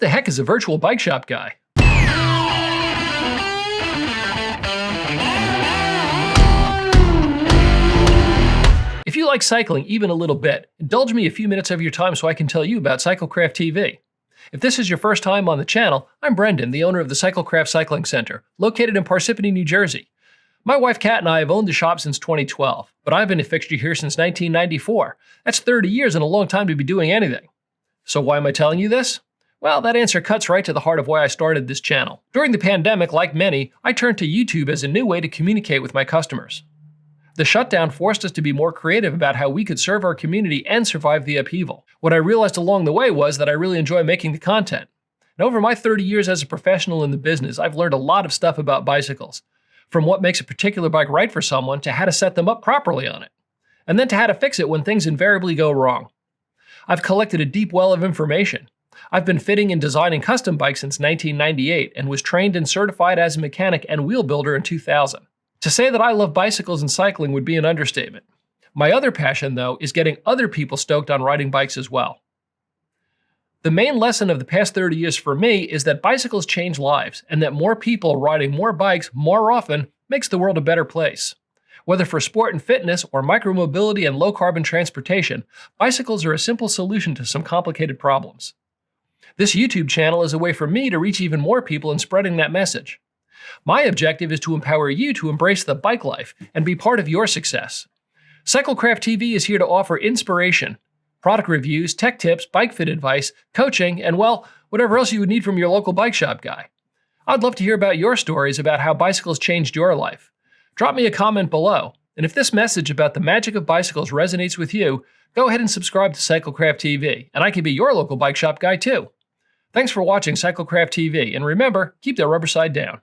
the heck is a virtual bike shop guy? If you like cycling even a little bit, indulge me a few minutes of your time so I can tell you about Cyclecraft TV. If this is your first time on the channel, I'm Brendan, the owner of the Cyclecraft Cycling Center, located in Parsippany, New Jersey. My wife Kat and I have owned the shop since 2012, but I've been a fixture here since 1994. That's 30 years and a long time to be doing anything. So why am I telling you this? Well, that answer cuts right to the heart of why I started this channel. During the pandemic, like many, I turned to YouTube as a new way to communicate with my customers. The shutdown forced us to be more creative about how we could serve our community and survive the upheaval. What I realized along the way was that I really enjoy making the content. And over my 30 years as a professional in the business, I've learned a lot of stuff about bicycles. From what makes a particular bike right for someone to how to set them up properly on it. And then to how to fix it when things invariably go wrong. I've collected a deep well of information. I've been fitting and designing custom bikes since 1998 and was trained and certified as a mechanic and wheel builder in 2000. To say that I love bicycles and cycling would be an understatement. My other passion, though, is getting other people stoked on riding bikes as well. The main lesson of the past 30 years for me is that bicycles change lives, and that more people riding more bikes more often makes the world a better place. Whether for sport and fitness or micromobility and low-carbon transportation, bicycles are a simple solution to some complicated problems. This YouTube channel is a way for me to reach even more people in spreading that message. My objective is to empower you to embrace the bike life and be part of your success. Cyclecraft TV is here to offer inspiration, product reviews, tech tips, bike fit advice, coaching, and well, whatever else you would need from your local bike shop guy. I'd love to hear about your stories about how bicycles changed your life. Drop me a comment below, and if this message about the magic of bicycles resonates with you, go ahead and subscribe to Cyclecraft TV, and I can be your local bike shop guy too. Thanks for watching Cyclecraft TV, and remember, keep that rubber side down.